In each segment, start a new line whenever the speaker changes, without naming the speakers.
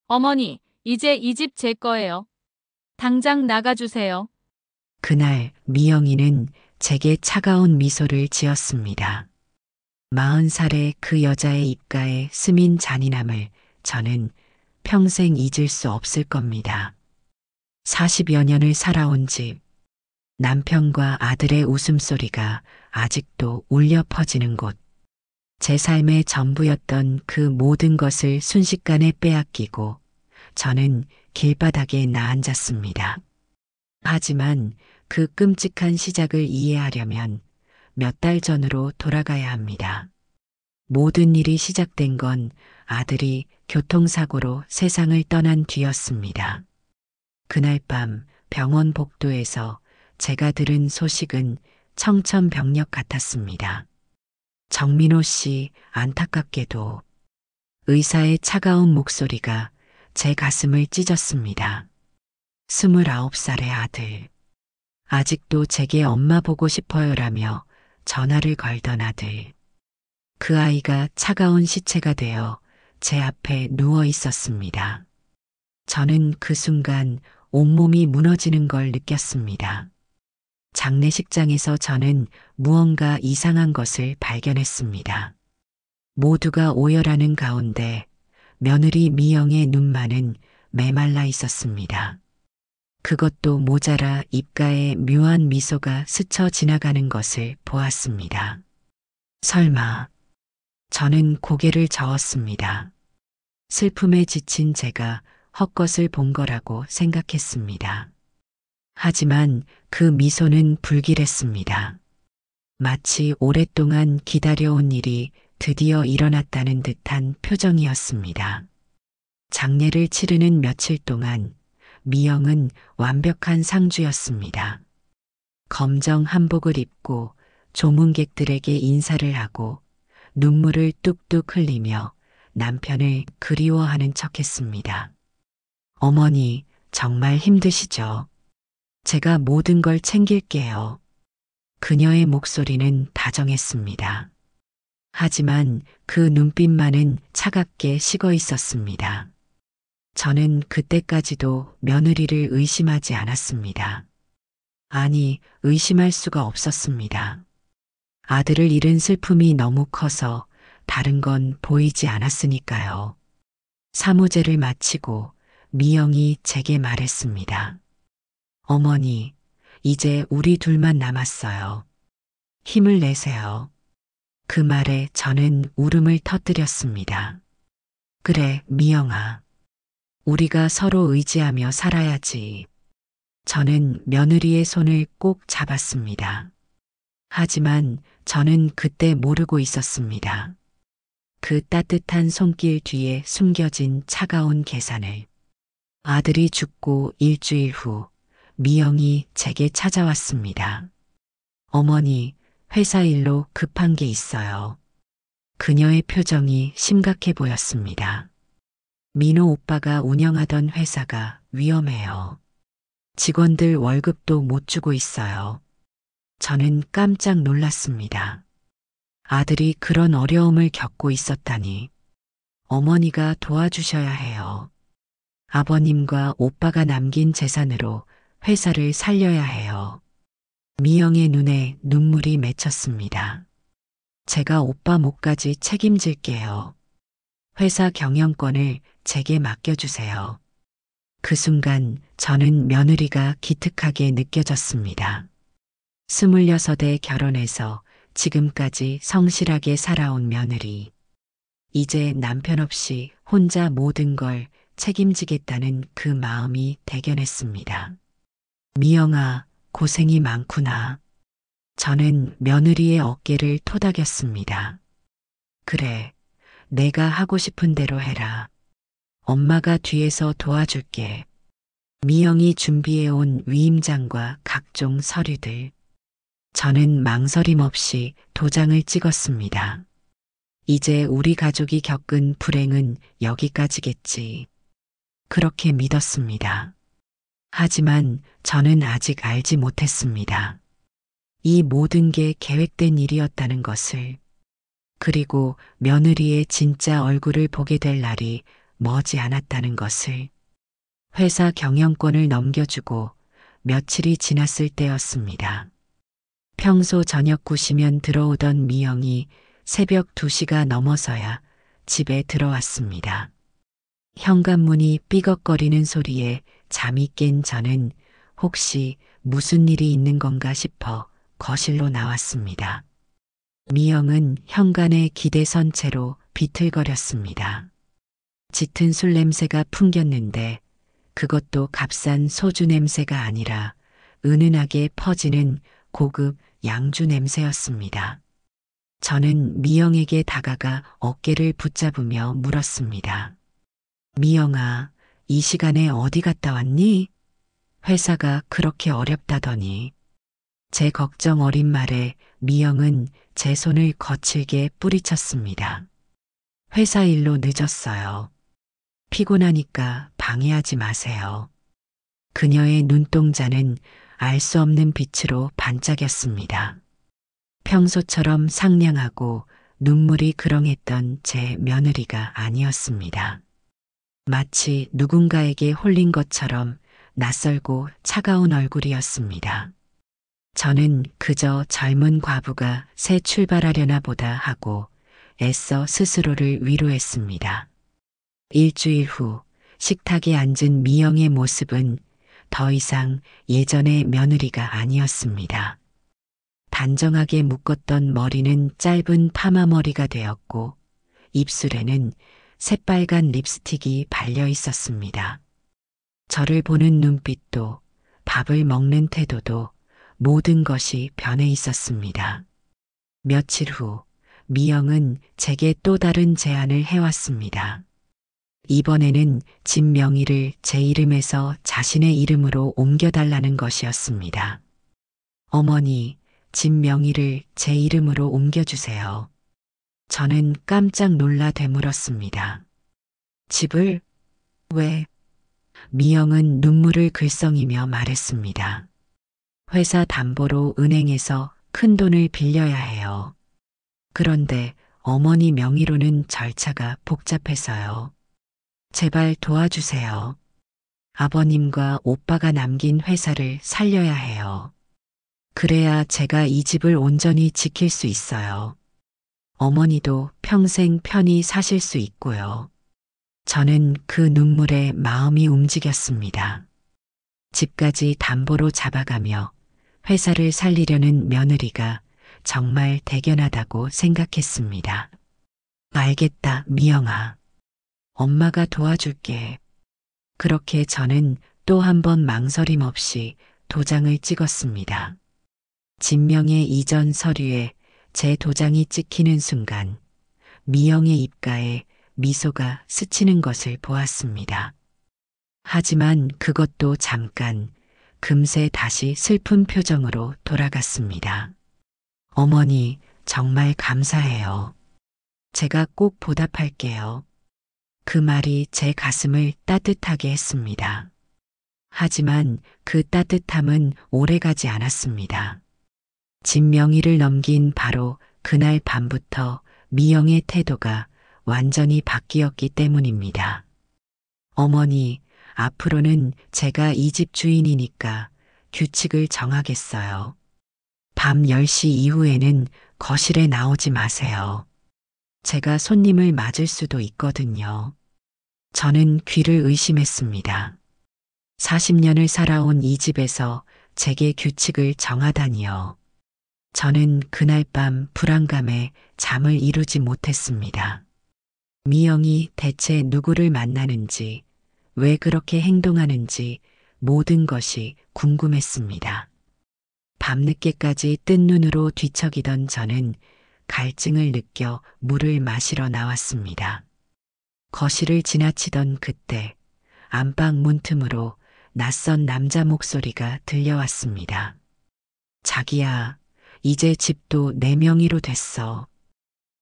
어머니, 이제 이 집 제 거예요. 당장 나가주세요.
그날 미영이는 제게 차가운 미소를 지었습니다. 40살의 그 여자의 입가에 스민 잔인함을 저는 평생 잊을 수 없을 겁니다. 40여 년을 살아온 집, 남편과 아들의 웃음소리가 아직도 울려 퍼지는 곳, 제 삶의 전부였던 그 모든 것을 순식간에 빼앗기고 저는 길바닥에 나앉았습니다. 하지만 그 끔찍한 시작을 이해하려면 몇 달 전으로 돌아가야 합니다. 모든 일이 시작된 건 아들이 교통사고로 세상을 떠난 뒤였습니다. 그날 밤 병원 복도에서 제가 들은 소식은 청천벽력 같았습니다. 정민호 씨, 안타깝게도 의사의 차가운 목소리가 제 가슴을 찢었습니다. 29살의 아들. 아직도 제게 엄마 보고 싶어요라며 전화를 걸던 아들. 그 아이가 차가운 시체가 되어 제 앞에 누워 있었습니다. 저는 그 순간 온몸이 무너지는 걸 느꼈습니다. 장례식장에서 저는 무언가 이상한 것을 발견했습니다. 모두가 오열하는 가운데 며느리 미영의 눈만은 메말라 있었습니다. 그것도 모자라 입가에 묘한 미소가 스쳐 지나가는 것을 보았습니다. 설마. 저는 고개를 저었습니다. 슬픔에 지친 제가 헛것을 본 거라고 생각했습니다. 하지만 그 미소는 불길했습니다. 마치 오랫동안 기다려온 일이 드디어 일어났다는 듯한 표정이었습니다. 장례를 치르는 며칠 동안 미영은 완벽한 상주였습니다. 검정 한복을 입고 조문객들에게 인사를 하고 눈물을 뚝뚝 흘리며 남편을 그리워하는 척했습니다. 어머니, 정말 힘드시죠? 제가 모든 걸 챙길게요. 그녀의 목소리는 다정했습니다. 하지만 그 눈빛만은 차갑게 식어 있었습니다. 저는 그때까지도 며느리를 의심하지 않았습니다. 아니, 의심할 수가 없었습니다. 아들을 잃은 슬픔이 너무 커서 다른 건 보이지 않았으니까요. 사무제를 마치고 미영이 제게 말했습니다. 어머니, 이제 우리 둘만 남았어요. 힘을 내세요. 그 말에 저는 울음을 터뜨렸습니다. 그래, 미영아. 우리가 서로 의지하며 살아야지. 저는 며느리의 손을 꼭 잡았습니다. 하지만 저는 그때 모르고 있었습니다. 그 따뜻한 손길 뒤에 숨겨진 차가운 계산을. 아들이 죽고 일주일 후 미영이 제게 찾아왔습니다. 어머니, 회사 일로 급한 게 있어요. 그녀의 표정이 심각해 보였습니다. 민호 오빠가 운영하던 회사가 위험해요. 직원들 월급도 못 주고 있어요. 저는 깜짝 놀랐습니다. 아들이 그런 어려움을 겪고 있었다니. 어머니가 도와주셔야 해요. 아버님과 오빠가 남긴 재산으로 회사를 살려야 해요. 미영의 눈에 눈물이 맺혔습니다. 제가 오빠 몫까지 책임질게요. 회사 경영권을 제게 맡겨주세요. 그 순간 저는 며느리가 기특하게 느껴졌습니다. 26에 결혼해서 지금까지 성실하게 살아온 며느리. 이제 남편 없이 혼자 모든 걸 책임지겠다는 그 마음이 대견했습니다. 미영아, 고생이 많구나. 저는 며느리의 어깨를 토닥였습니다. 그래, 내가 하고 싶은 대로 해라. 엄마가 뒤에서 도와줄게. 미영이 준비해온 위임장과 각종 서류들. 저는 망설임 없이 도장을 찍었습니다. 이제 우리 가족이 겪은 불행은 여기까지겠지. 그렇게 믿었습니다. 하지만 저는 아직 알지 못했습니다. 이 모든 게 계획된 일이었다는 것을. 그리고 며느리의 진짜 얼굴을 보게 될 날이 머지 않았다는 것을. 회사 경영권을 넘겨주고 며칠이 지났을 때였습니다. 평소 저녁 9시면 들어오던 미영이 새벽 2시가 넘어서야 집에 들어왔습니다. 현관문이 삐걱거리는 소리에 잠이 깬 저는 혹시 무슨 일이 있는 건가 싶어 거실로 나왔습니다. 미영은 현관에 기대선 채로 비틀거렸습니다. 짙은 술 냄새가 풍겼는데 그것도 값싼 소주 냄새가 아니라 은은하게 퍼지는 고급 양주 냄새였습니다. 저는 미영에게 다가가 어깨를 붙잡으며 물었습니다. 미영아, 이 시간에 어디 갔다 왔니? 회사가 그렇게 어렵다더니. 제 걱정 어린 말에 미영은 제 손을 거칠게 뿌리쳤습니다. 회사 일로 늦었어요. 피곤하니까 방해하지 마세요. 그녀의 눈동자는 알 수 없는 빛으로 반짝였습니다. 평소처럼 상냥하고 눈물이 그렁했던 제 며느리가 아니었습니다. 마치 누군가에게 홀린 것처럼 낯설고 차가운 얼굴이었습니다. 저는 그저 젊은 과부가 새 출발하려나 보다 하고 애써 스스로를 위로했습니다. 일주일 후 식탁에 앉은 미영의 모습은 더 이상 예전의 며느리가 아니었습니다. 단정하게 묶었던 머리는 짧은 파마머리가 되었고 입술에는 새빨간 립스틱이 발려 있었습니다. 저를 보는 눈빛도 밥을 먹는 태도도 모든 것이 변해 있었습니다. 며칠 후 미영은 제게 또 다른 제안을 해왔습니다. 이번에는 집 명의를 제 이름에서 자신의 이름으로 옮겨달라는 것이었습니다. 어머니, 집 명의를 제 이름으로 옮겨주세요. 저는 깜짝 놀라 되물었습니다. 집을? 왜? 미영은 눈물을 글썽이며 말했습니다. 회사 담보로 은행에서 큰 돈을 빌려야 해요. 그런데 어머니 명의로는 절차가 복잡해서요. 제발 도와주세요. 아버님과 오빠가 남긴 회사를 살려야 해요. 그래야 제가 이 집을 온전히 지킬 수 있어요. 어머니도 평생 편히 사실 수 있고요. 저는 그 눈물에 마음이 움직였습니다. 집까지 담보로 잡아가며 회사를 살리려는 며느리가 정말 대견하다고 생각했습니다. 알겠다, 미영아. 엄마가 도와줄게. 그렇게 저는 또 한 번 망설임 없이 도장을 찍었습니다. 진명의 이전 서류에 제 도장이 찍히는 순간 미영의 입가에 미소가 스치는 것을 보았습니다. 하지만 그것도 잠깐, 금세 다시 슬픈 표정으로 돌아갔습니다. 어머니, 정말 감사해요. 제가 꼭 보답할게요. 그 말이 제 가슴을 따뜻하게 했습니다. 하지만 그 따뜻함은 오래가지 않았습니다. 집 명의를 넘긴 바로 그날 밤부터 미영의 태도가 완전히 바뀌었기 때문입니다. 어머니, 앞으로는 제가 이 집 주인이니까 규칙을 정하겠어요. 밤 10시 이후에는 거실에 나오지 마세요. 제가 손님을 맞을 수도 있거든요. 저는 귀를 의심했습니다. 40년을 살아온 이 집에서 제게 규칙을 정하다니요. 저는 그날 밤 불안감에 잠을 이루지 못했습니다. 미영이 대체 누구를 만나는지, 왜 그렇게 행동하는지 모든 것이 궁금했습니다. 밤늦게까지 뜬 눈으로 뒤척이던 저는 갈증을 느껴 물을 마시러 나왔습니다. 거실을 지나치던 그때 안방 문틈으로 낯선 남자 목소리가 들려왔습니다. 자기야, 이제 집도 내 명의로 됐어.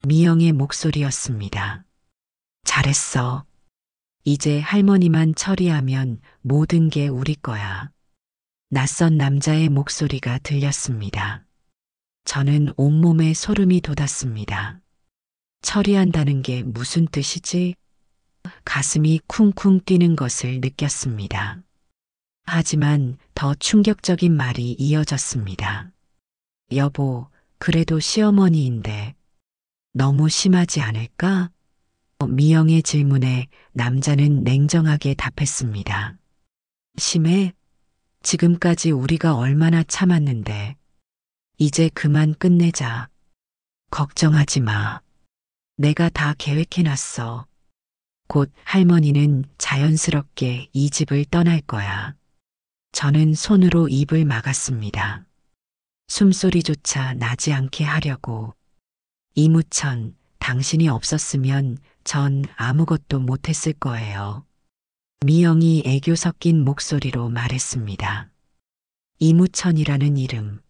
미영의 목소리였습니다. 잘했어. 이제 할머니만 처리하면 모든 게 우리 거야. 낯선 남자의 목소리가 들렸습니다. 저는 온몸에 소름이 돋았습니다. 처리한다는 게 무슨 뜻이지? 가슴이 쿵쿵 뛰는 것을 느꼈습니다. 하지만 더 충격적인 말이 이어졌습니다. 여보, 그래도 시어머니인데 너무 심하지 않을까? 미영의 질문에 남자는 냉정하게 답했습니다. 심해? 지금까지 우리가 얼마나 참았는데. 이제 그만 끝내자. 걱정하지 마. 내가 다 계획해놨어. 곧 할머니는 자연스럽게 이 집을 떠날 거야. 저는 손으로 입을 막았습니다. 숨소리조차 나지 않게 하려고. 이무천, 당신이 없었으면 전 아무것도 못했을 거예요. 미영이 애교 섞인 목소리로 말했습니다. 이무천이라는 이름.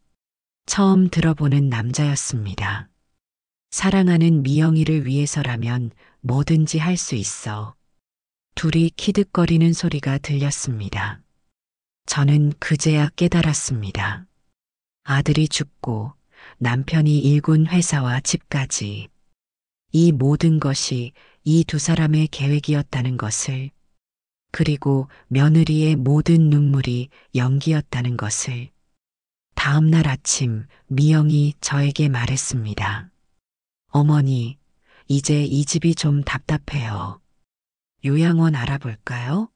처음 들어보는 남자였습니다. 사랑하는 미영이를 위해서라면 뭐든지 할 수 있어. 둘이 키득거리는 소리가 들렸습니다. 저는 그제야 깨달았습니다. 아들이 죽고 남편이 일군 회사와 집까지. 이 모든 것이 이 두 사람의 계획이었다는 것을, 그리고 며느리의 모든 눈물이 연기였다는 것을. 다음 날 아침 미영이 저에게 말했습니다. 어머니, 이제 이 집이 좀 답답해요. 요양원 알아볼까요?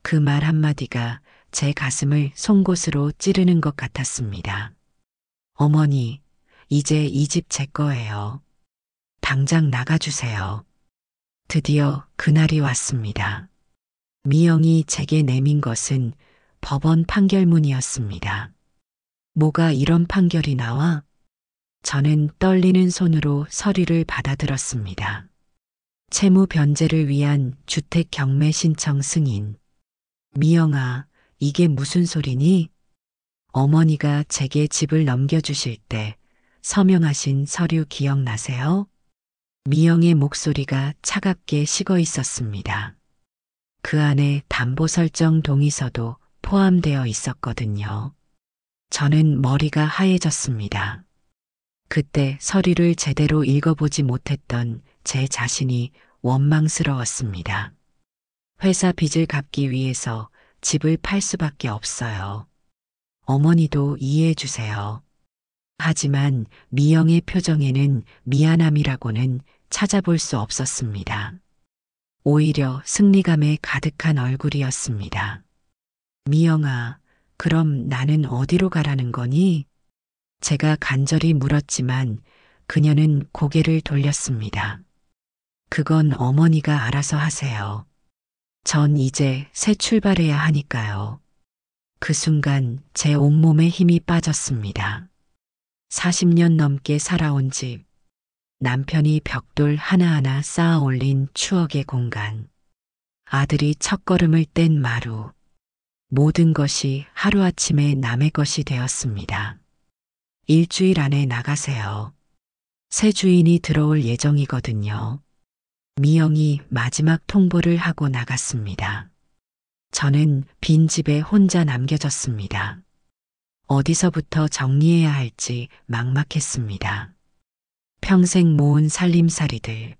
그 말 한마디가 제 가슴을 송곳으로 찌르는 것 같았습니다. 어머니, 이제 이 집 제 거예요. 당장 나가주세요. 드디어 그날이 왔습니다. 미영이 제게 내민 것은 법원 판결문이었습니다. 뭐가 이런 판결이 나와? 저는 떨리는 손으로 서류를 받아들었습니다. 채무 변제를 위한 주택 경매 신청 승인. 미영아, 이게 무슨 소리니? 어머니가 제게 집을 넘겨주실 때 서명하신 서류 기억나세요? 미영의 목소리가 차갑게 식어 있었습니다. 그 안에 담보 설정 동의서도 포함되어 있었거든요. 저는 머리가 하얘졌습니다. 그때 서류를 제대로 읽어보지 못했던 제 자신이 원망스러웠습니다. 회사 빚을 갚기 위해서 집을 팔 수밖에 없어요. 어머니도 이해해 주세요. 하지만 미영의 표정에는 미안함이라고는 찾아볼 수 없었습니다. 오히려 승리감에 가득한 얼굴이었습니다. 미영아, 그럼 나는 어디로 가라는 거니? 제가 간절히 물었지만 그녀는 고개를 돌렸습니다. 그건 어머니가 알아서 하세요. 전 이제 새 출발해야 하니까요. 그 순간 제 온몸에 힘이 빠졌습니다. 40년 넘게 살아온 집, 남편이 벽돌 하나하나 쌓아 올린 추억의 공간, 아들이 첫걸음을 뗀 마루, 모든 것이 하루아침에 남의 것이 되었습니다. 일주일 안에 나가세요. 새 주인이 들어올 예정이거든요. 미영이 마지막 통보를 하고 나갔습니다. 저는 빈 집에 혼자 남겨졌습니다. 어디서부터 정리해야 할지 막막했습니다. 평생 모은 살림살이들,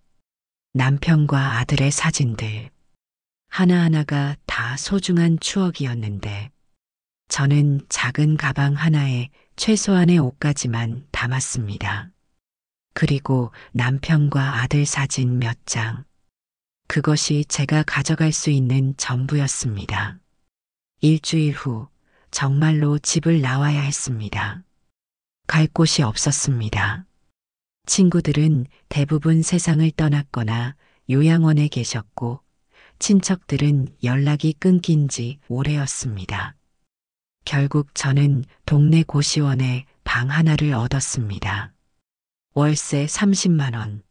남편과 아들의 사진들, 하나하나가 다 소중한 추억이었는데 저는 작은 가방 하나에 최소한의 옷까지만 담았습니다. 그리고 남편과 아들 사진 몇 장. 그것이 제가 가져갈 수 있는 전부였습니다. 일주일 후 정말로 집을 나와야 했습니다. 갈 곳이 없었습니다. 친구들은 대부분 세상을 떠났거나 요양원에 계셨고 친척들은 연락이 끊긴 지 오래였습니다. 결국 저는 동네 고시원에 방 하나를 얻었습니다. 월세 30만 원.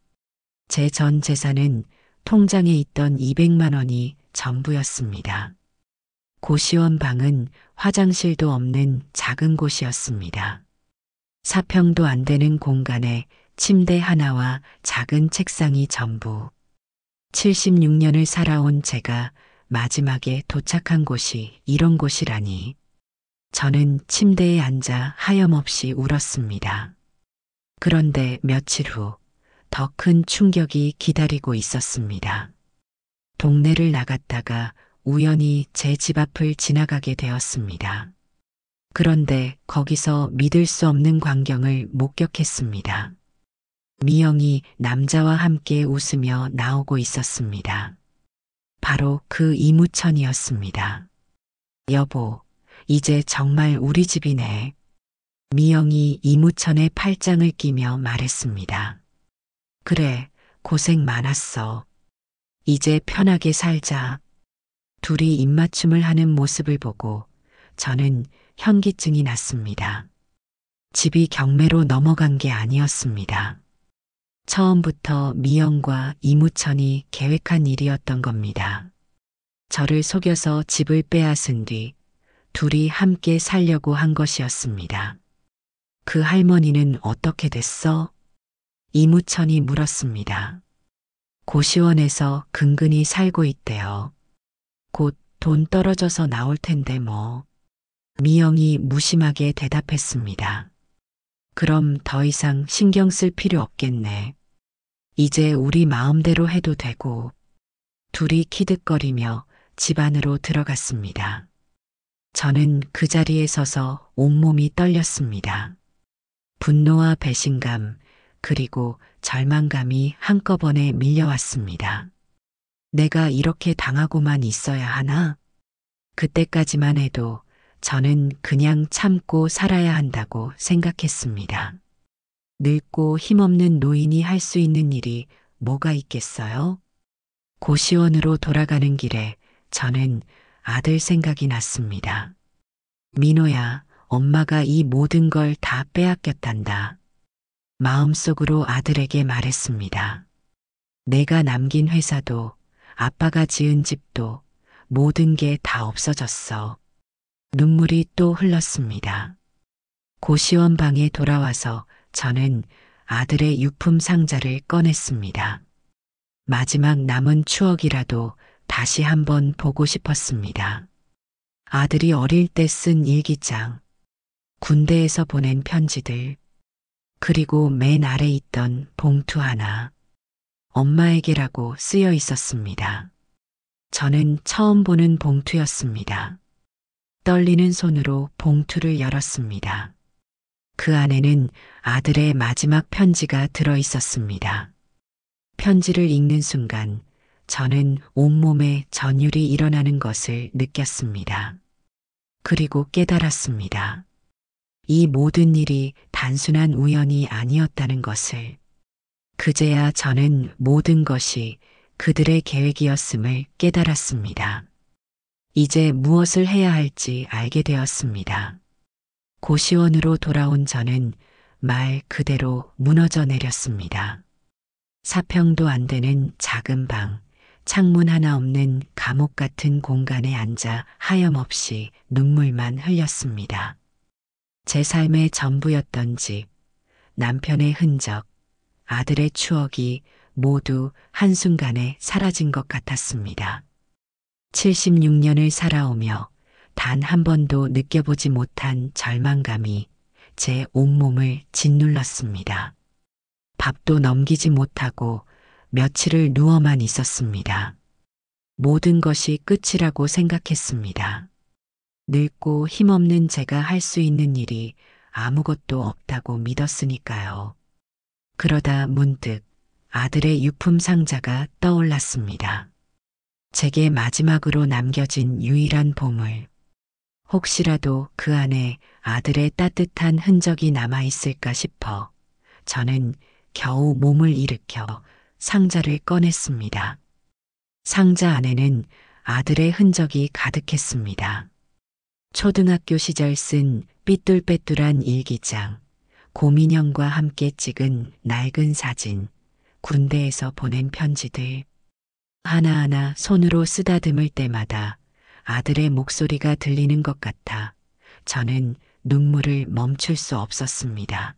제 전 재산은 통장에 있던 200만 원이 전부였습니다. 고시원 방은 화장실도 없는 작은 곳이었습니다. 사평도 안 되는 공간에 침대 하나와 작은 책상이 전부. 76년을 살아온 제가 마지막에 도착한 곳이 이런 곳이라니. 저는 침대에 앉아 하염없이 울었습니다. 그런데 며칠 후 더 큰 충격이 기다리고 있었습니다. 동네를 나갔다가 우연히 제 집 앞을 지나가게 되었습니다. 그런데 거기서 믿을 수 없는 광경을 목격했습니다. 미영이 남자와 함께 웃으며 나오고 있었습니다. 바로 그 이무천이었습니다. 여보, 이제 정말 우리 집이네. 미영이 이무천의 팔짱을 끼며 말했습니다. 그래, 고생 많았어. 이제 편하게 살자. 둘이 입맞춤을 하는 모습을 보고 저는 현기증이 났습니다. 집이 경매로 넘어간 게 아니었습니다. 처음부터 미영과 이무천이 계획한 일이었던 겁니다. 저를 속여서 집을 빼앗은 뒤 둘이 함께 살려고 한 것이었습니다. 그 할머니는 어떻게 됐어? 이무천이 물었습니다. 고시원에서 근근히 살고 있대요. 곧 돈 떨어져서 나올 텐데 뭐. 미영이 무심하게 대답했습니다. 그럼 더 이상 신경 쓸 필요 없겠네. 이제 우리 마음대로 해도 되고. 둘이 키득거리며 집 안으로 들어갔습니다. 저는 그 자리에 서서 온몸이 떨렸습니다. 분노와 배신감, 그리고 절망감이 한꺼번에 밀려왔습니다. 내가 이렇게 당하고만 있어야 하나? 그때까지만 해도 저는 그냥 참고 살아야 한다고 생각했습니다. 늙고 힘없는 노인이 할 수 있는 일이 뭐가 있겠어요? 고시원으로 돌아가는 길에 저는 아들 생각이 났습니다. 민호야, 엄마가 이 모든 걸 다 빼앗겼단다. 마음속으로 아들에게 말했습니다. 내가 남긴 회사도 아빠가 지은 집도 모든 게 다 없어졌어. 눈물이 또 흘렀습니다. 고시원 방에 돌아와서 저는 아들의 유품 상자를 꺼냈습니다. 마지막 남은 추억이라도 다시 한번 보고 싶었습니다. 아들이 어릴 때 쓴 일기장, 군대에서 보낸 편지들, 그리고 맨 아래 있던 봉투 하나, 엄마에게라고 쓰여 있었습니다. 저는 처음 보는 봉투였습니다. 떨리는 손으로 봉투를 열었습니다. 그 안에는 아들의 마지막 편지가 들어 있었습니다. 편지를 읽는 순간 저는 온몸에 전율이 일어나는 것을 느꼈습니다. 그리고 깨달았습니다. 이 모든 일이 단순한 우연이 아니었다는 것을. 그제야 저는 모든 것이 그들의 계획이었음을 깨달았습니다. 이제 무엇을 해야 할지 알게 되었습니다. 고시원으로 돌아온 저는 말 그대로 무너져 내렸습니다. 사평도 안 되는 작은 방, 창문 하나 없는 감옥 같은 공간에 앉아 하염없이 눈물만 흘렸습니다. 제 삶의 전부였던 집, 남편의 흔적, 아들의 추억이 모두 한순간에 사라진 것 같았습니다. 76년을 살아오며 단 한 번도 느껴보지 못한 절망감이 제 온몸을 짓눌렀습니다. 밥도 넘기지 못하고 며칠을 누워만 있었습니다. 모든 것이 끝이라고 생각했습니다. 늙고 힘없는 제가 할 수 있는 일이 아무것도 없다고 믿었으니까요. 그러다 문득 아들의 유품 상자가 떠올랐습니다. 제게 마지막으로 남겨진 유일한 보물. 혹시라도 그 안에 아들의 따뜻한 흔적이 남아있을까 싶어 저는 겨우 몸을 일으켜 상자를 꺼냈습니다. 상자 안에는 아들의 흔적이 가득했습니다. 초등학교 시절 쓴 삐뚤빼뚤한 일기장, 고민형과 함께 찍은 낡은 사진, 군대에서 보낸 편지들. 하나하나 손으로 쓰다듬을 때마다 아들의 목소리가 들리는 것 같아 저는 눈물을 멈출 수 없었습니다.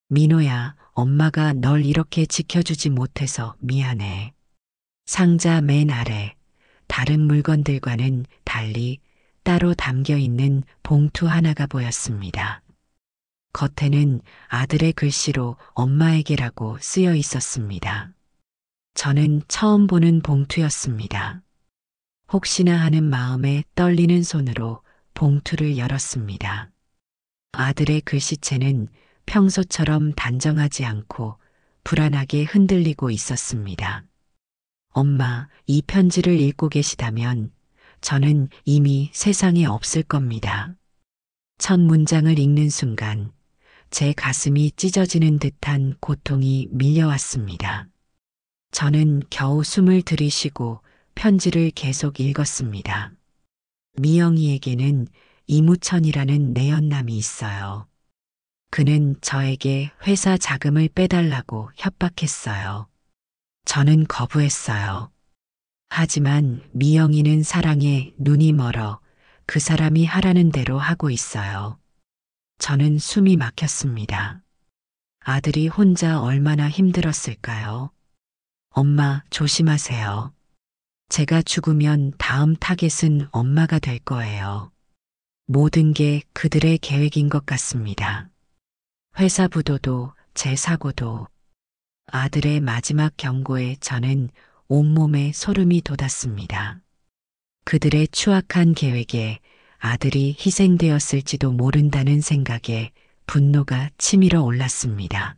민호야, 엄마가 널 이렇게 지켜주지 못해서 미안해. 상자 맨 아래 다른 물건들과는 달리 따로 담겨 있는 봉투 하나가 보였습니다. 겉에는 아들의 글씨로 엄마에게라고 쓰여 있었습니다. 저는 처음 보는 봉투였습니다. 혹시나 하는 마음에 떨리는 손으로 봉투를 열었습니다. 아들의 글씨체는 평소처럼 단정하지 않고 불안하게 흔들리고 있었습니다. 엄마, 이 편지를 읽고 계시다면 저는 이미 세상에 없을 겁니다. 첫 문장을 읽는 순간 제 가슴이 찢어지는 듯한 고통이 밀려왔습니다. 저는 겨우 숨을 들이쉬고 편지를 계속 읽었습니다. 미영이에게는 이무천이라는 내연남이 있어요. 그는 저에게 회사 자금을 빼달라고 협박했어요. 저는 거부했어요. 하지만 미영이는 사랑에 눈이 멀어 그 사람이 하라는 대로 하고 있어요. 저는 숨이 막혔습니다. 아들이 혼자 얼마나 힘들었을까요? 엄마, 조심하세요. 제가 죽으면 다음 타겟은 엄마가 될 거예요. 모든 게 그들의 계획인 것 같습니다. 회사 부도도 제 사고도 아들의 마지막 경고에 저는 온몸에 소름이 돋았습니다. 그들의 추악한 계획에 아들이 희생되었을지도 모른다는 생각에 분노가 치밀어 올랐습니다.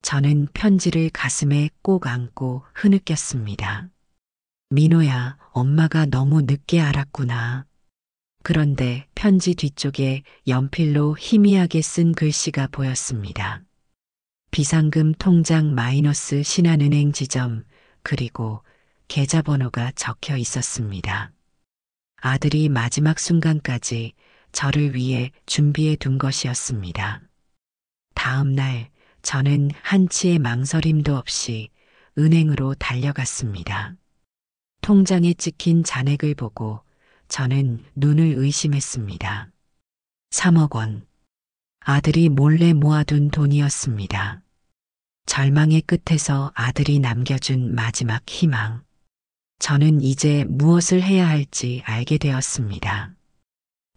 저는 편지를 가슴에 꼭 안고 흐느꼈습니다. 민호야, 엄마가 너무 늦게 알았구나. 그런데 편지 뒤쪽에 연필로 희미하게 쓴 글씨가 보였습니다. 비상금 통장 마이너스 신한은행 지점, 그리고 계좌번호가 적혀 있었습니다. 아들이 마지막 순간까지 저를 위해 준비해 둔 것이었습니다. 다음 날 저는 한치의 망설임도 없이 은행으로 달려갔습니다. 통장에 찍힌 잔액을 보고 저는 눈을 의심했습니다. 3억 원. 아들이 몰래 모아둔 돈이었습니다. 절망의 끝에서 아들이 남겨준 마지막 희망. 저는 이제 무엇을 해야 할지 알게 되었습니다.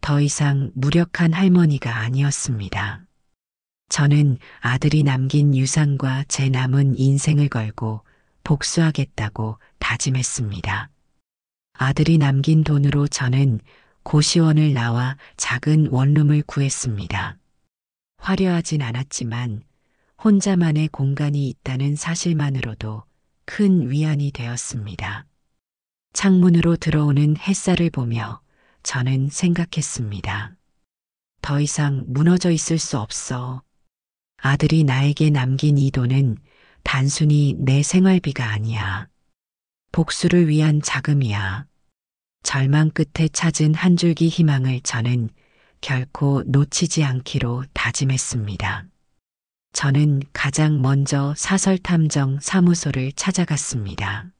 더 이상 무력한 할머니가 아니었습니다. 저는 아들이 남긴 유산과 제 남은 인생을 걸고 복수하겠다고 다짐했습니다. 아들이 남긴 돈으로 저는 고시원을 나와 작은 원룸을 구했습니다. 화려하진 않았지만 혼자만의 공간이 있다는 사실만으로도 큰 위안이 되었습니다. 창문으로 들어오는 햇살을 보며 저는 생각했습니다. 더 이상 무너져 있을 수 없어. 아들이 나에게 남긴 이 돈은 단순히 내 생활비가 아니야. 복수를 위한 자금이야. 절망 끝에 찾은 한 줄기 희망을 저는 결코 놓치지 않기로 다짐했습니다. 저는 가장 먼저 사설탐정 사무소를 찾아갔습니다.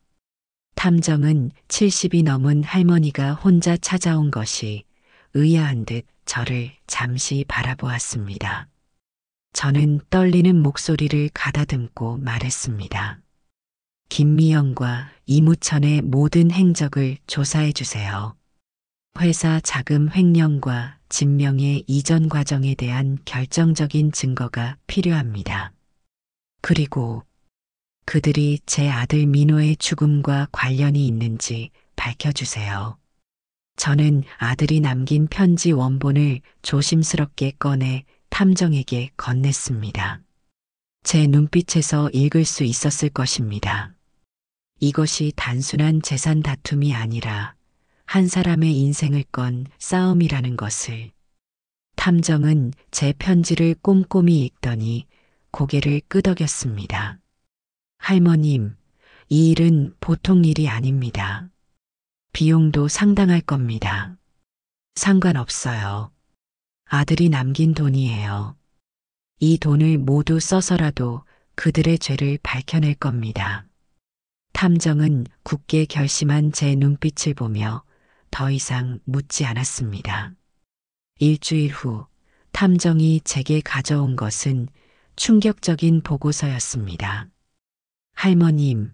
탐정은 70이 넘은 할머니가 혼자 찾아온 것이 의아한 듯 저를 잠시 바라보았습니다. 저는 떨리는 목소리를 가다듬고 말했습니다. 김미영과 이무천의 모든 행적을 조사해 주세요. 회사 자금 횡령과 진명의 이전 과정에 대한 결정적인 증거가 필요합니다. 그리고 그들이 제 아들 민호의 죽음과 관련이 있는지 밝혀주세요. 저는 아들이 남긴 편지 원본을 조심스럽게 꺼내 탐정에게 건넸습니다. 제 눈빛에서 읽을 수 있었을 것입니다. 이것이 단순한 재산 다툼이 아니라 한 사람의 인생을 건 싸움이라는 것을. 탐정은 제 편지를 꼼꼼히 읽더니 고개를 끄덕였습니다. 할머님, 이 일은 보통 일이 아닙니다. 비용도 상당할 겁니다. 상관없어요. 아들이 남긴 돈이에요. 이 돈을 모두 써서라도 그들의 죄를 밝혀낼 겁니다. 탐정은 굳게 결심한 제 눈빛을 보며 더 이상 묻지 않았습니다. 일주일 후 탐정이 제게 가져온 것은 충격적인 보고서였습니다. 할머님,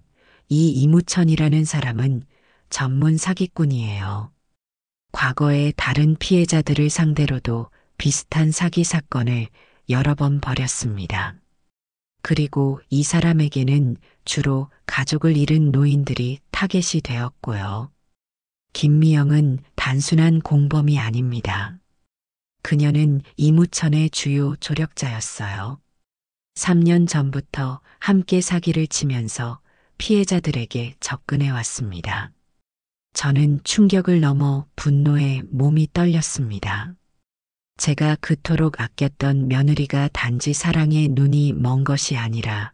이 이무천이라는 사람은 전문 사기꾼이에요. 과거에 다른 피해자들을 상대로도 비슷한 사기 사건을 여러 번 벌였습니다. 그리고 이 사람에게는 주로 가족을 잃은 노인들이 타겟이 되었고요. 김미영은 단순한 공범이 아닙니다. 그녀는 이무천의 주요 조력자였어요. 3년 전부터 함께 사기를 치면서 피해자들에게 접근해 왔습니다. 저는 충격을 넘어 분노에 몸이 떨렸습니다. 제가 그토록 아꼈던 며느리가 단지 사랑에 눈이 먼 것이 아니라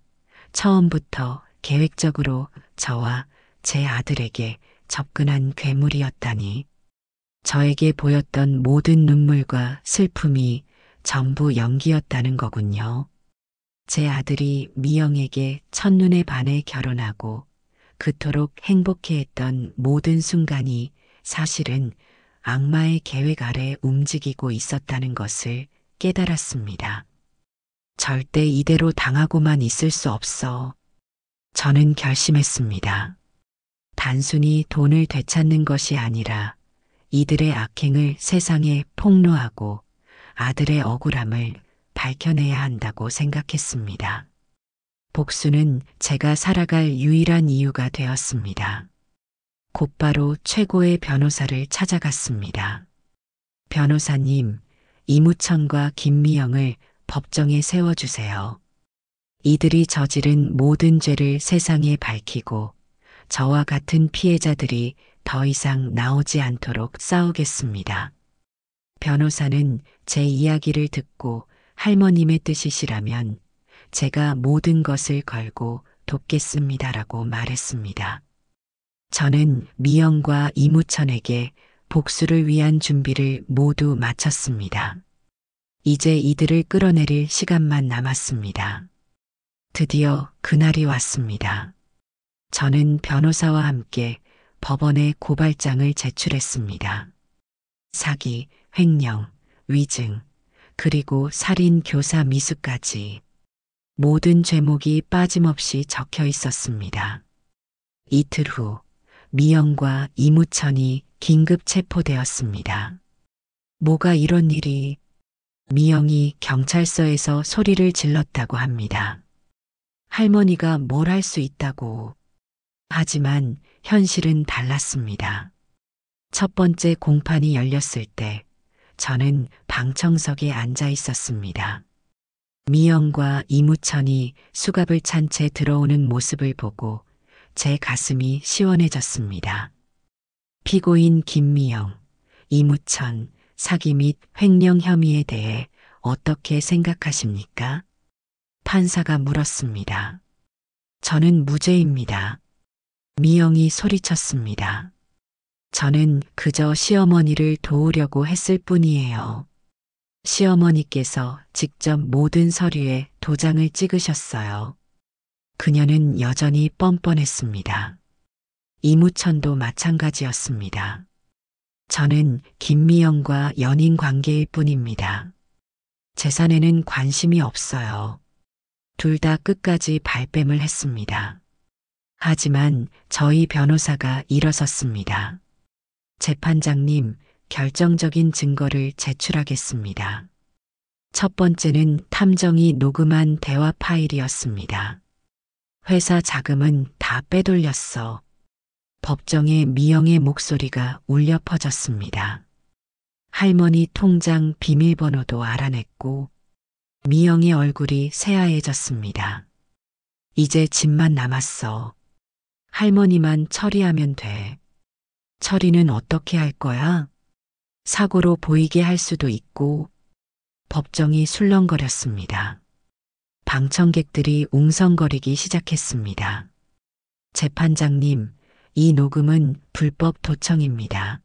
처음부터 계획적으로 저와 제 아들에게 접근한 괴물이었다니. 저에게 보였던 모든 눈물과 슬픔이 전부 연기였다는 거군요. 제 아들이 미영에게 첫눈에 반해 결혼하고 그토록 행복해했던 모든 순간이 사실은 악마의 계획 아래 움직이고 있었다는 것을 깨달았습니다. 절대 이대로 당하고만 있을 수 없어. 저는 결심했습니다. 단순히 돈을 되찾는 것이 아니라 이들의 악행을 세상에 폭로하고 아들의 억울함을 밝혀내야 한다고 생각했습니다. 복수는 제가 살아갈 유일한 이유가 되었습니다. 곧바로 최고의 변호사를 찾아갔습니다. 변호사님, 이무천과 김미영을 법정에 세워주세요. 이들이 저지른 모든 죄를 세상에 밝히고 저와 같은 피해자들이 더 이상 나오지 않도록 싸우겠습니다. 변호사는 제 이야기를 듣고 할머님의 뜻이시라면 제가 모든 것을 걸고 돕겠습니다라고 말했습니다. 저는 미영과 이무천에게 복수를 위한 준비를 모두 마쳤습니다. 이제 이들을 끌어내릴 시간만 남았습니다. 드디어 그날이 왔습니다. 저는 변호사와 함께 법원에 고발장을 제출했습니다. 사기, 횡령, 위증, 그리고 살인, 교사 미수까지 모든 죄목이 빠짐없이 적혀 있었습니다. 이틀 후 미영과 이무천이 긴급 체포되었습니다. 뭐가 이런 일이? 미영이 경찰서에서 소리를 질렀다고 합니다. 할머니가 뭘 할 수 있다고. 하지만 현실은 달랐습니다. 첫 번째 공판이 열렸을 때 저는 방청석에 앉아 있었습니다. 미영과 이무천이 수갑을 찬 채 들어오는 모습을 보고 제 가슴이 시원해졌습니다. 피고인 김미영, 이무천, 사기 및 횡령 혐의에 대해 어떻게 생각하십니까? 판사가 물었습니다. 저는 무죄입니다. 미영이 소리쳤습니다. 저는 그저 시어머니를 도우려고 했을 뿐이에요. 시어머니께서 직접 모든 서류에 도장을 찍으셨어요. 그녀는 여전히 뻔뻔했습니다. 이무천도 마찬가지였습니다. 저는 김미영과 연인 관계일 뿐입니다. 재산에는 관심이 없어요. 둘 다 끝까지 발뺌을 했습니다. 하지만 저희 변호사가 일어섰습니다. 재판장님, 결정적인 증거를 제출하겠습니다. 첫 번째는 탐정이 녹음한 대화 파일이었습니다. 회사 자금은 다 빼돌렸어. 법정에 미영의 목소리가 울려 퍼졌습니다. 할머니 통장 비밀번호도 알아냈고 미영의 얼굴이 새하얘졌습니다. 이제 집만 남았어. 할머니만 처리하면 돼. 처리는 어떻게 할 거야? 사고로 보이게 할 수도 있고. 법정이 술렁거렸습니다. 방청객들이 웅성거리기 시작했습니다. 재판장님, 이 녹음은 불법 도청입니다.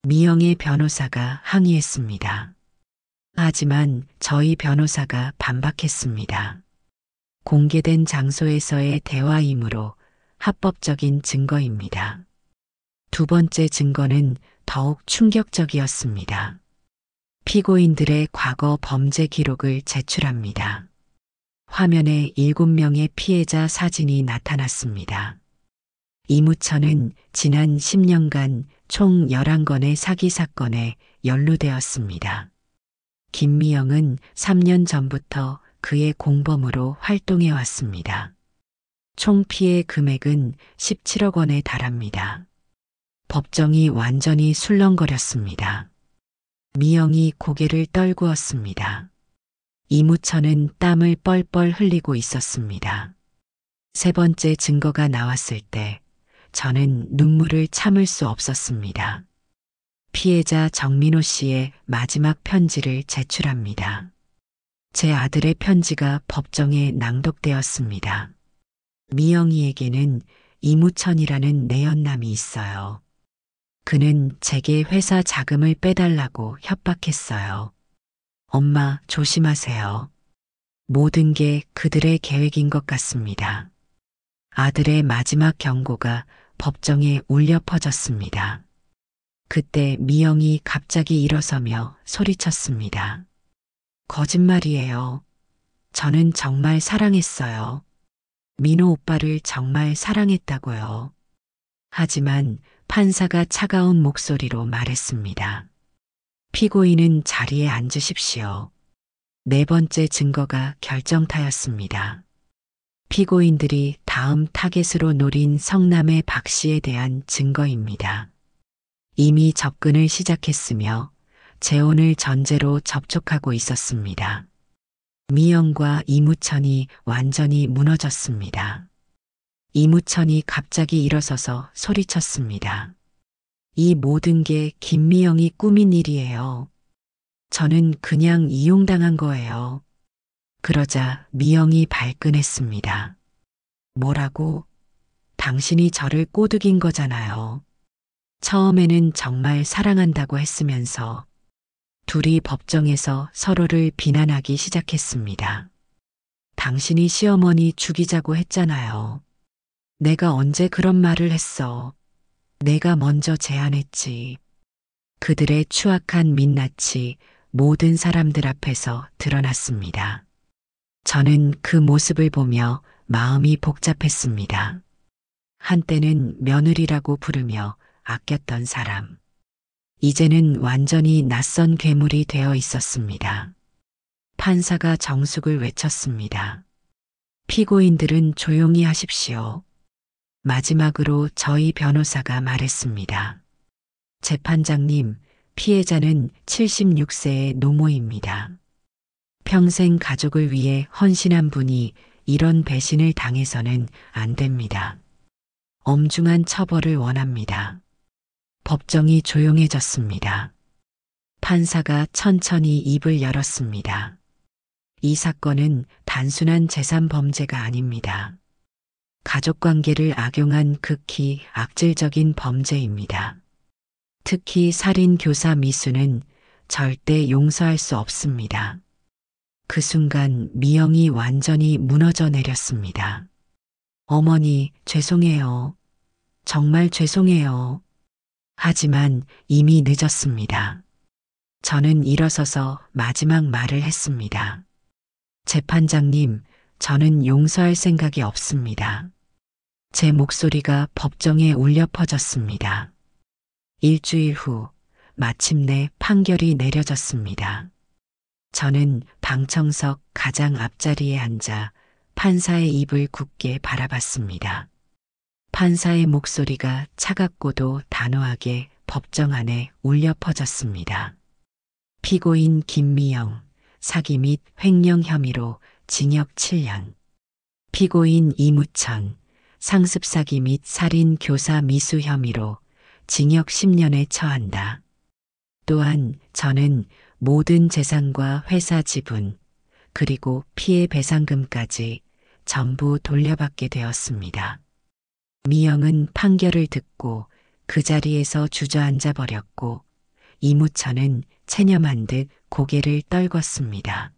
미영의 변호사가 항의했습니다. 하지만 저희 변호사가 반박했습니다. 공개된 장소에서의 대화이므로 합법적인 증거입니다. 두 번째 증거는 더욱 충격적이었습니다. 피고인들의 과거 범죄 기록을 제출합니다. 화면에 7명의 피해자 사진이 나타났습니다. 이무천은 지난 10년간 총 11건의 사기 사건에 연루되었습니다. 김미영은 3년 전부터 그의 공범으로 활동해 왔습니다. 총 피해 금액은 17억 원에 달합니다. 법정이 완전히 술렁거렸습니다. 미영이 고개를 떨구었습니다. 이무천은 땀을 뻘뻘 흘리고 있었습니다. 세 번째 증거가 나왔을 때 저는 눈물을 참을 수 없었습니다. 피해자 정민호 씨의 마지막 편지를 제출합니다. 제 아들의 편지가 법정에 낭독되었습니다. 미영이에게는 이무천이라는 내연남이 있어요. 그는 제게 회사 자금을 빼달라고 협박했어요. 엄마, 조심하세요. 모든 게 그들의 계획인 것 같습니다. 아들의 마지막 경고가 법정에 울려 퍼졌습니다. 그때 미영이 갑자기 일어서며 소리쳤습니다. 거짓말이에요. 저는 정말 사랑했어요. 민호 오빠를 정말 사랑했다고요. 하지만 판사가 차가운 목소리로 말했습니다. 피고인은 자리에 앉으십시오. 네 번째 증거가 결정타였습니다. 피고인들이 다음 타겟으로 노린 성남의 박 씨에 대한 증거입니다. 이미 접근을 시작했으며 재혼을 전제로 접촉하고 있었습니다. 미영과 이무천이 완전히 무너졌습니다. 이무천이 갑자기 일어서서 소리쳤습니다. 이 모든 게 김미영이 꾸민 일이에요. 저는 그냥 이용당한 거예요. 그러자 미영이 발끈했습니다. 뭐라고? 당신이 저를 꼬드긴 거잖아요. 처음에는 정말 사랑한다고 했으면서 둘이 법정에서 서로를 비난하기 시작했습니다. 당신이 시어머니 죽이자고 했잖아요. 내가 언제 그런 말을 했어. 내가 먼저 제안했지. 그들의 추악한 민낯이 모든 사람들 앞에서 드러났습니다. 저는 그 모습을 보며 마음이 복잡했습니다. 한때는 며느리라고 부르며 아꼈던 사람. 이제는 완전히 낯선 괴물이 되어 있었습니다. 판사가 정숙을 외쳤습니다. 피고인들은 조용히 하십시오. 마지막으로 저희 변호사가 말했습니다. 재판장님, 피해자는 76세의 노모입니다. 평생 가족을 위해 헌신한 분이 이런 배신을 당해서는 안 됩니다. 엄중한 처벌을 원합니다. 법정이 조용해졌습니다. 판사가 천천히 입을 열었습니다. 이 사건은 단순한 재산 범죄가 아닙니다. 가족관계를 악용한 극히 악질적인 범죄입니다. 특히 살인 교사 미수는 절대 용서할 수 없습니다. 그 순간 미영이 완전히 무너져 내렸습니다. 어머니, 죄송해요. 정말 죄송해요. 하지만 이미 늦었습니다. 저는 일어서서 마지막 말을 했습니다. 재판장님, 저는 용서할 생각이 없습니다. 제 목소리가 법정에 울려 퍼졌습니다. 일주일 후 마침내 판결이 내려졌습니다. 저는 방청석 가장 앞자리에 앉아 판사의 입을 굳게 바라봤습니다. 판사의 목소리가 차갑고도 단호하게 법정 안에 울려 퍼졌습니다. 피고인 김미영, 사기 및 횡령 혐의로 징역 7년. 피고인 이무천, 상습 사기 및 살인 교사 미수 혐의로 징역 10년에 처한다. 또한 저는 모든 재산과 회사 지분, 그리고 피해 배상금까지 전부 돌려받게 되었습니다. 미영은 판결을 듣고 그 자리에서 주저앉아 버렸고 이무천은 체념한 듯 고개를 떨궜습니다.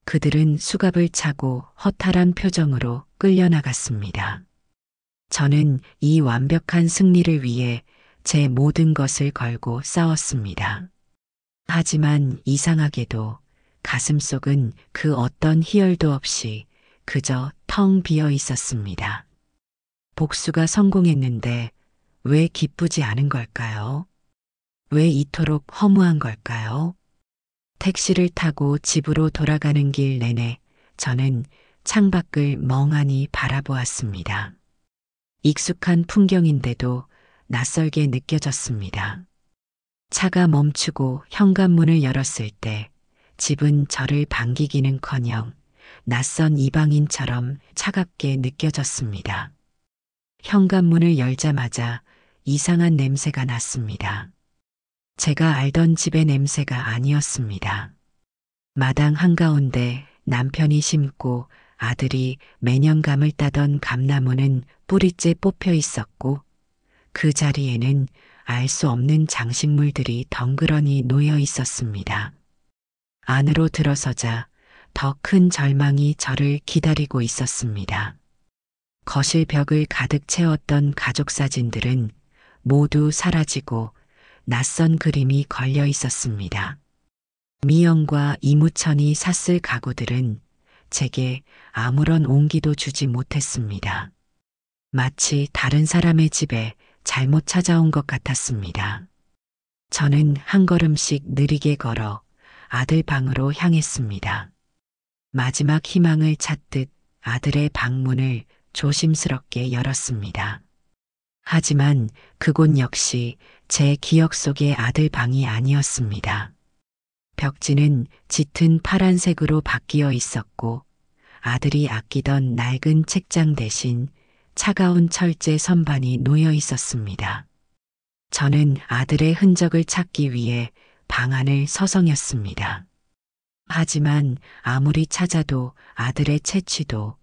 그들은 수갑을 차고 허탈한 표정으로 끌려나갔습니다. 저는 이 완벽한 승리를 위해 제 모든 것을 걸고 싸웠습니다. 하지만 이상하게도 가슴속은 그 어떤 희열도 없이 그저 텅 비어 있었습니다. 복수가 성공했는데 왜 기쁘지 않은 걸까요? 왜 이토록 허무한 걸까요? 택시를 타고 집으로 돌아가는 길 내내 저는 창밖을 멍하니 바라보았습니다. 익숙한 풍경인데도 낯설게 느껴졌습니다. 차가 멈추고 현관문을 열었을 때 집은 저를 반기기는커녕 낯선 이방인처럼 차갑게 느껴졌습니다. 현관문을 열자마자 이상한 냄새가 났습니다. 제가 알던 집의 냄새가 아니었습니다. 마당 한가운데 남편이 심고 아들이 매년 감을 따던 감나무는 뿌리째 뽑혀 있었고 그 자리에는 알 수 없는 장식물들이 덩그러니 놓여 있었습니다. 안으로 들어서자 더 큰 절망이 저를 기다리고 있었습니다. 거실 벽을 가득 채웠던 가족 사진들은 모두 사라지고 낯선 그림이 걸려 있었습니다. 미영과 이무천이 샀을 가구들은 제게 아무런 온기도 주지 못했습니다. 마치 다른 사람의 집에 잘못 찾아온 것 같았습니다. 저는 한 걸음씩 느리게 걸어 아들 방으로 향했습니다. 마지막 희망을 찾듯 아들의 방문을 조심스럽게 열었습니다. 하지만 그곳 역시 제 기억 속의 아들 방이 아니었습니다. 벽지는 짙은 파란색으로 바뀌어 있었고 아들이 아끼던 낡은 책장 대신 차가운 철제 선반이 놓여 있었습니다. 저는 아들의 흔적을 찾기 위해 방 안을 서성였습니다. 하지만 아무리 찾아도 아들의 채취도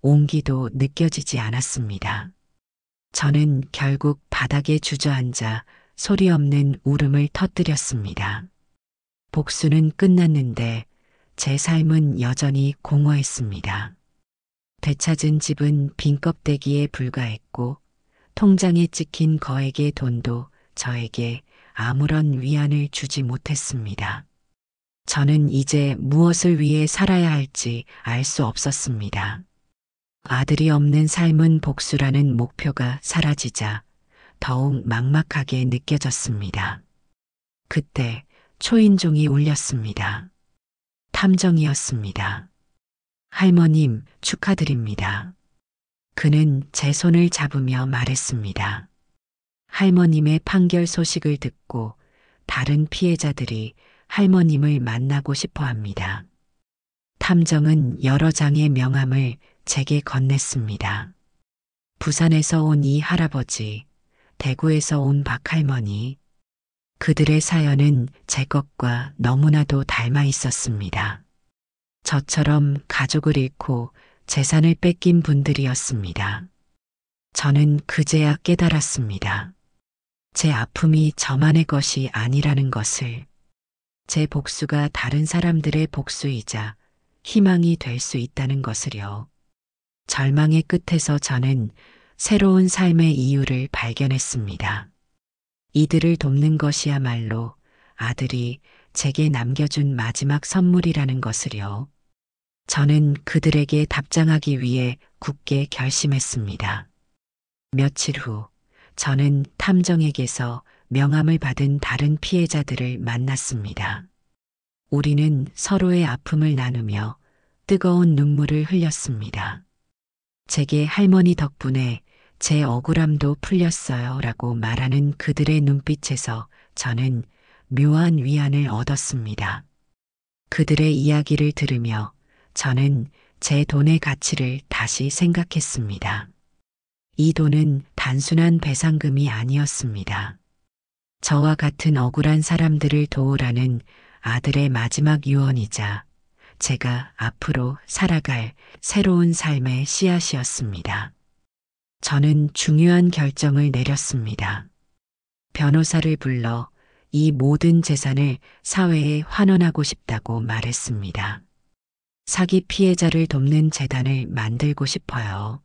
온기도 느껴지지 않았습니다. 저는 결국 바닥에 주저앉아 소리 없는 울음을 터뜨렸습니다. 복수는 끝났는데 제 삶은 여전히 공허했습니다. 되찾은 집은 빈 껍데기에 불과했고 통장에 찍힌 거액의 돈도 저에게 아무런 위안을 주지 못했습니다. 저는 이제 무엇을 위해 살아야 할지 알 수 없었습니다. 아들이 없는 삶은 복수라는 목표가 사라지자 더욱 막막하게 느껴졌습니다. 그때 초인종이 울렸습니다. 탐정이었습니다. 할머님, 축하드립니다. 그는 제 손을 잡으며 말했습니다. 할머님의 판결 소식을 듣고 다른 피해자들이 할머님을 만나고 싶어 합니다. 탐정은 여러 장의 명함을 제게 건넸습니다. 부산에서 온 이 할아버지, 대구에서 온 박할머니, 그들의 사연은 제 것과 너무나도 닮아 있었습니다. 저처럼 가족을 잃고 재산을 뺏긴 분들이었습니다. 저는 그제야 깨달았습니다. 제 아픔이 저만의 것이 아니라는 것을, 제 복수가 다른 사람들의 복수이자 희망이 될 수 있다는 것을요. 절망의 끝에서 저는 새로운 삶의 이유를 발견했습니다. 이들을 돕는 것이야말로 아들이 제게 남겨준 마지막 선물이라는 것을요. 저는 그들에게 답장하기 위해 굳게 결심했습니다. 며칠 후 저는 탐정에게서 명함을 받은 다른 피해자들을 만났습니다. 우리는 서로의 아픔을 나누며 뜨거운 눈물을 흘렸습니다. 제게 할머니 덕분에 제 억울함도 풀렸어요 라고 말하는 그들의 눈빛에서 저는 묘한 위안을 얻었습니다. 그들의 이야기를 들으며 저는 제 돈의 가치를 다시 생각했습니다. 이 돈은 단순한 배상금이 아니었습니다. 저와 같은 억울한 사람들을 도우라는 아들의 마지막 유언이자 제가 앞으로 살아갈 새로운 삶의 씨앗이었습니다. 저는 중요한 결정을 내렸습니다. 변호사를 불러 이 모든 재산을 사회에 환원하고 싶다고 말했습니다. 사기 피해자를 돕는 재단을 만들고 싶어요.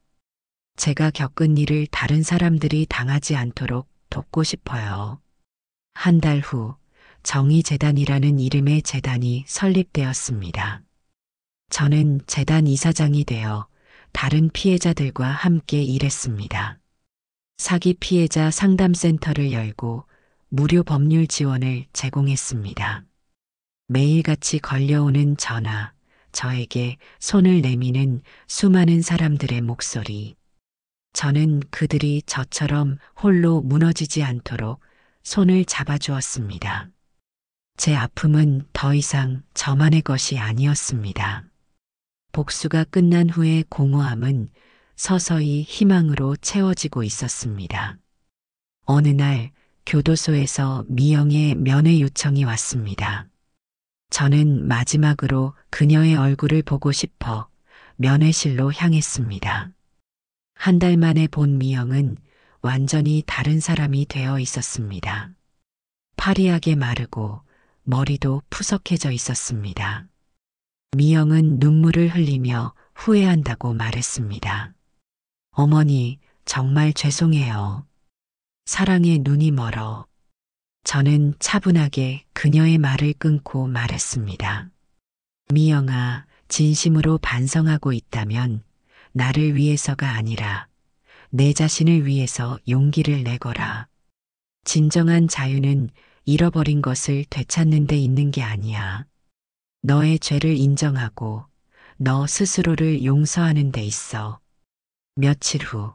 제가 겪은 일을 다른 사람들이 당하지 않도록 돕고 싶어요. 한 달 후 정의재단이라는 이름의 재단이 설립되었습니다. 저는 재단 이사장이 되어 다른 피해자들과 함께 일했습니다. 사기 피해자 상담센터를 열고 무료 법률 지원을 제공했습니다. 매일같이 걸려오는 전화, 저에게 손을 내미는 수많은 사람들의 목소리. 저는 그들이 저처럼 홀로 무너지지 않도록 손을 잡아주었습니다. 제 아픔은 더 이상 저만의 것이 아니었습니다. 복수가 끝난 후의 공허함은 서서히 희망으로 채워지고 있었습니다. 어느 날 교도소에서 미영의 면회 요청이 왔습니다. 저는 마지막으로 그녀의 얼굴을 보고 싶어 면회실로 향했습니다. 한 달 만에 본 미영은 완전히 다른 사람이 되어 있었습니다. 파리하게 마르고 머리도 푸석해져 있었습니다. 미영은 눈물을 흘리며 후회한다고 말했습니다. 어머니, 정말 죄송해요. 사랑에 눈이 멀어. 저는 차분하게 그녀의 말을 끊고 말했습니다. 미영아, 진심으로 반성하고 있다면 나를 위해서가 아니라 내 자신을 위해서 용기를 내거라. 진정한 자유는 잃어버린 것을 되찾는 데 있는 게 아니야. 너의 죄를 인정하고 너 스스로를 용서하는 데 있어. 며칠 후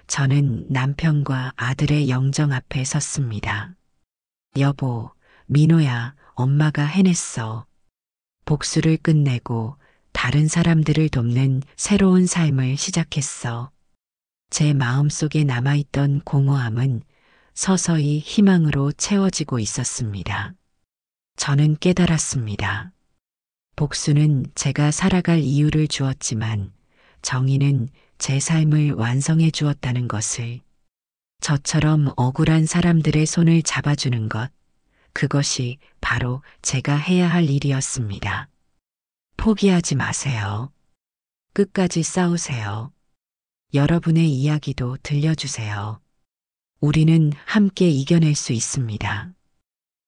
저는 남편과 아들의 영정 앞에 섰습니다. 여보, 민호야, 엄마가 해냈어. 복수를 끝내고 다른 사람들을 돕는 새로운 삶을 시작했어. 제 마음속에 남아있던 공허함은 서서히 희망으로 채워지고 있었습니다. 저는 깨달았습니다. 복수는 제가 살아갈 이유를 주었지만 정의는 제 삶을 완성해 주었다는 것을. 저처럼 억울한 사람들의 손을 잡아주는 것, 그것이 바로 제가 해야 할 일이었습니다. 포기하지 마세요. 끝까지 싸우세요. 여러분의 이야기도 들려주세요. 우리는 함께 이겨낼 수 있습니다.